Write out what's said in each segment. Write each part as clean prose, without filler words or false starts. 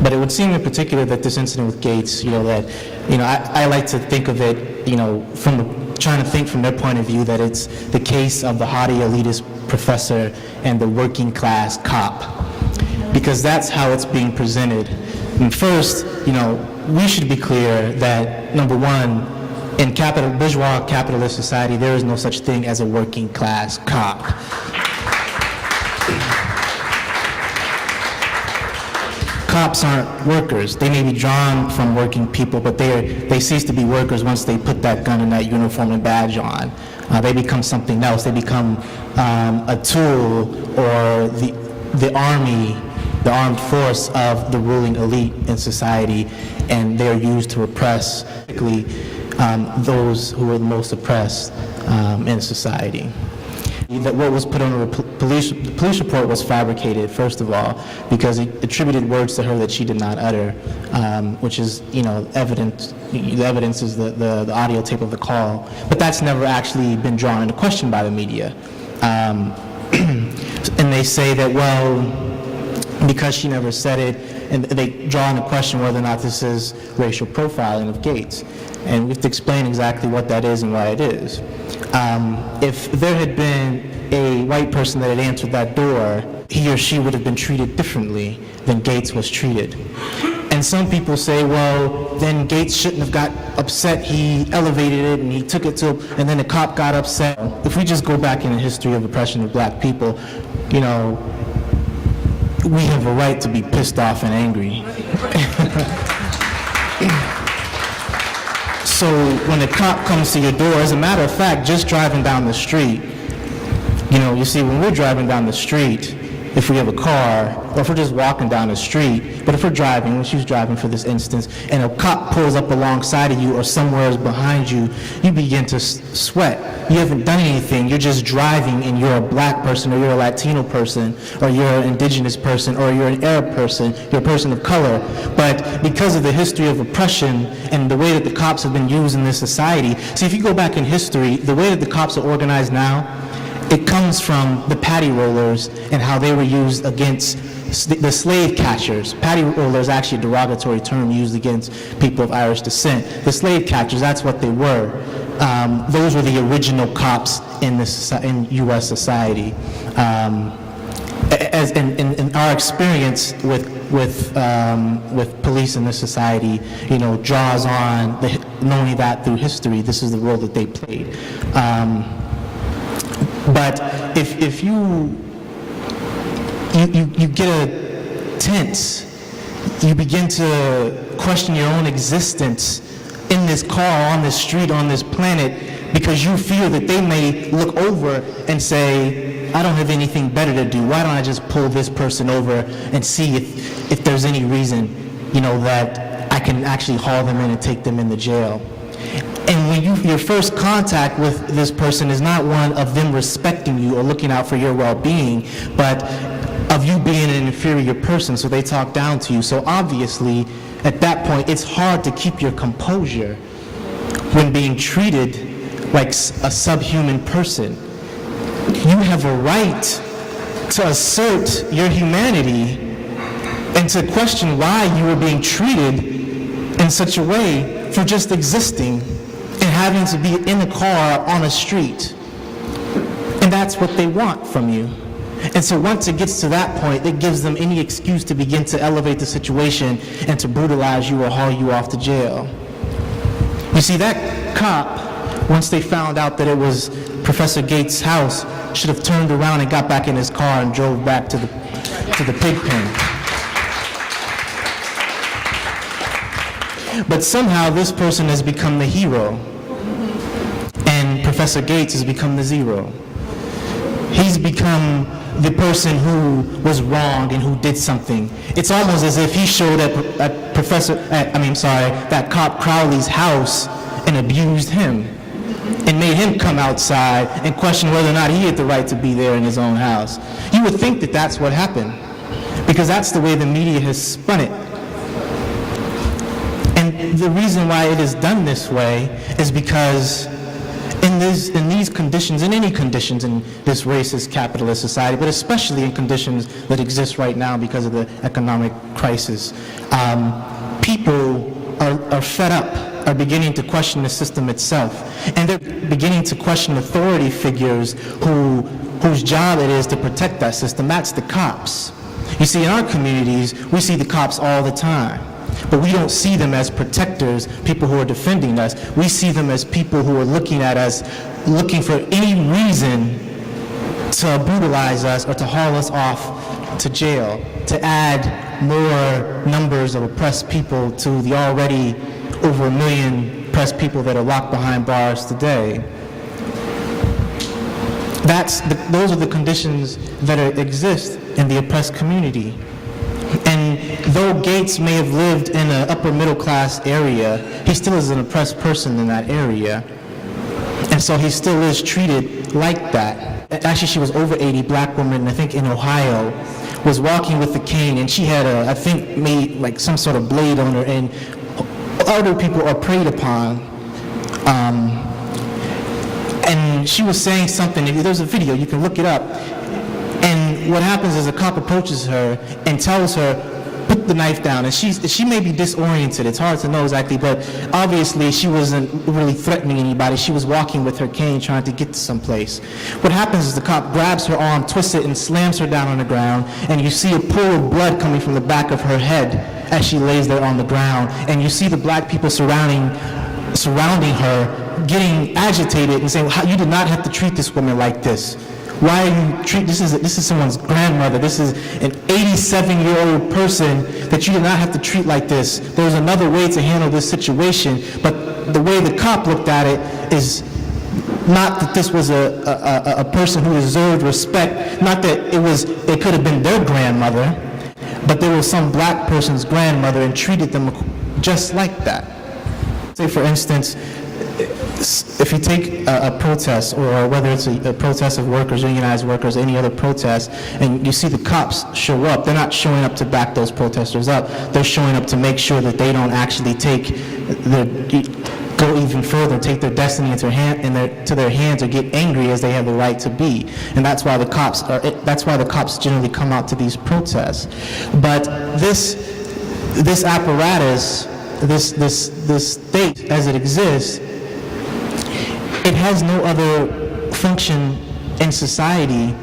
But it would seem in particular that this incident with Gates, I like to think of it, trying to think from their point of view, that it's the case of the haughty elitist professor and the working class cop, because that's how it's being presented. And first, we should be clear that, number one, in bourgeois capitalist society, there is no such thing as a working class cop. Cops aren't workers. They may be drawn from working people, but they cease to be workers once they put that gun and that uniform and badge on. They become something else. They become a tool, or the army, the armed force of the ruling elite in society, and they are used to repress, particularly those who are the most oppressed in society. That what was put on the police report was fabricated, first of all, because it attributed words to her that she did not utter, which is, evident. The evidence is the audio tape of the call, but that's never actually been drawn into question by the media. And they say that, well, because she never said it, and they draw into question whether or not this is racial profiling of Gates. And we have to explain exactly what that is and why it is. If there had been a white person that had answered that door, he or she would have been treated differently than Gates was treated. And some people say, well, then Gates shouldn't have got upset. He elevated it and he took it to, and then the cop got upset. If we just go back in the history of oppression of black people, we have a right to be pissed off and angry. So when the cop comes to your door, as a matter of fact, just driving down the street, you see, when we're driving down the street, if we have a car, or if we're just walking down the street, but if we're driving, when she was driving for this instance, and a cop pulls up alongside of you or somewhere behind you, you begin to sweat. You haven't done anything. You're just driving, and you're a black person, or you're a Latino person, or you're an indigenous person, or you're an Arab person, you're a person of color. But because of the history of oppression and the way that the cops have been used in this society, see, if you go back in history, the way that the cops are organized now, it comes from the patty rollers and how they were used against the slave catchers. Patty rollers, actually a derogatory term used against people of Irish descent. The slave catchers, that's what they were. Those were the original cops in U.S. society. As in our experience with police in this society, draws on knowing that through history, this is the role that they played. But if you get a tense, you begin to question your own existence in this car, on this street, on this planet, because you feel that they may look over and say, I don't have anything better to do. Why don't I just pull this person over and see if there's any reason, that I can actually haul them in and take them into jail. And when your first contact with this person is not one of them respecting you or looking out for your well-being, but of you being an inferior person, so they talk down to you. So obviously, at that point, it's hard to keep your composure when being treated like a subhuman person. You have a right to assert your humanity and to question why you are being treated in such a way for just existing and having to be in a car on a street. And that's what they want from you. And so once it gets to that point, it gives them any excuse to begin to elevate the situation and to brutalize you or haul you off to jail. You see, that cop, once they found out that it was Professor Gates' house, should have turned around and got back in his car and drove back to the pig pen. But somehow this person has become the hero, and Professor Gates has become the zero. He's become the person who was wrong and who did something. It's almost as if he showed up at that cop Crowley's house and abused him and made him come outside and question whether or not he had the right to be there in his own house. You would think that that's what happened, because that's the way the media has spun it. And the reason why it is done this way is because in these conditions, in any conditions in this racist capitalist society, but especially in conditions that exist right now because of the economic crisis, people are fed up, are beginning to question the system itself, and they're beginning to question authority figures whose job it is to protect that system. That's the cops. You see, in our communities, we see the cops all the time, but we don't see them as protectors, people who are defending us. We see them as people who are looking at us, looking for any reason to brutalize us or to haul us off to jail, to add more numbers of oppressed people to the already over 1 million oppressed people that are locked behind bars today. Those are the conditions that exist in the oppressed community. And though Gates may have lived in an upper middle class area, he still is an oppressed person in that area. And so he still is treated like that. Actually, she was over 80, black woman, I think in Ohio, was walking with a cane, and she had I think made like some sort of blade on her, and other people are preyed upon. And she was saying something, there's a video, you can look it up. And what happens is a cop approaches her and tells her, put the knife down. And she may be disoriented, it's hard to know exactly, but obviously she wasn't really threatening anybody. She was walking with her cane trying to get to someplace. What happens is the cop grabs her arm, twists it, and slams her down on the ground, and you see a pool of blood coming from the back of her head as she lays there on the ground. And you see the black people surrounding her, getting agitated and saying, you did not have to treat this woman like this. Why are you treat? This is someone's grandmother. This is an 87-year-old person that you did not have to treat like this. There's another way to handle this situation. But the way the cop looked at it is not that this was a person who deserved respect. Not that it could have been their grandmother, but there was some black person's grandmother, and treated them just like that. Say, for instance, if you take a protest, or whether it's a protest of workers, unionized workers, any other protest, and you see the cops show up, they're not showing up to back those protesters up. They're showing up to make sure that they don't actually go even further, take their destiny into their hands, or get angry as they have the right to be. And that's why the cops generally come out to these protests. But this apparatus, this state as it exists, it has no other function in society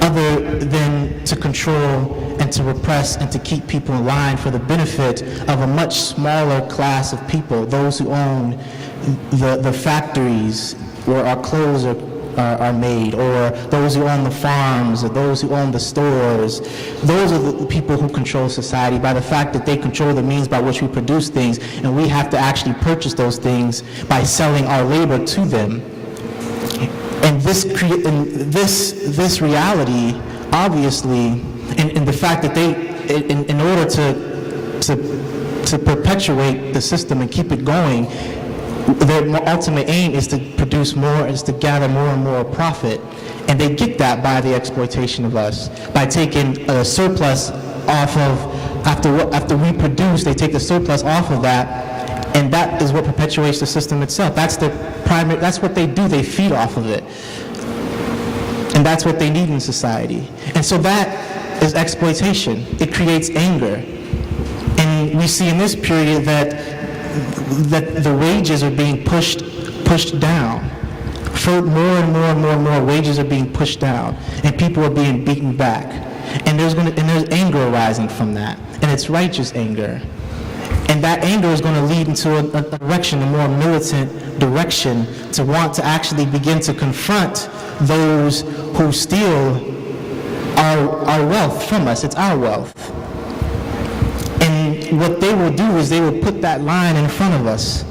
other than to control and to repress and to keep people in line for the benefit of a much smaller class of people, those who own the factories where our clothes are made, or those who own the farms, or those who own the stores. Those are the people who control society by the fact that they control the means by which we produce things, and we have to actually purchase those things by selling our labor to them. And this reality, obviously, and the fact that they, in order to perpetuate the system and keep it going, their ultimate aim is to produce more, is to gather more and more profit. And they get that by the exploitation of us, by taking a surplus off of, after we produce, they take the surplus off of that, and that is what perpetuates the system itself. That's what they do, they feed off of it. And that's what they need in society. And so that is exploitation. It creates anger. And we see in this period that the wages are being pushed down. For more and more and more and more, wages are being pushed down, and people are being beaten back. And there's anger arising from that, and it's righteous anger. And that anger is going to lead into a direction, a more militant direction, to want to actually begin to confront those who steal our wealth from us. It's our wealth. And what they will do is they will put that line in front of us,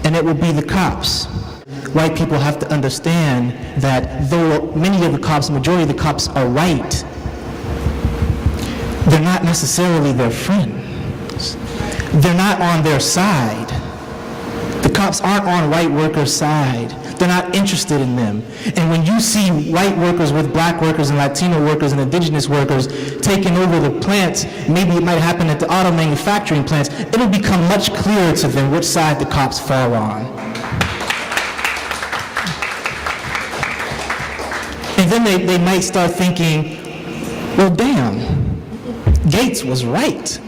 and it will be the cops. White people have to understand that though many of the cops, majority of the cops are white, they're not necessarily their friends. They're not on their side. The cops aren't on white workers' side. They're not interested in them. And when you see white workers with black workers and Latino workers and indigenous workers taking over the plants, maybe it might happen at the auto manufacturing plants, it'll become much clearer to them which side the cops fall on. And then they might start thinking, well, damn, Gates was right.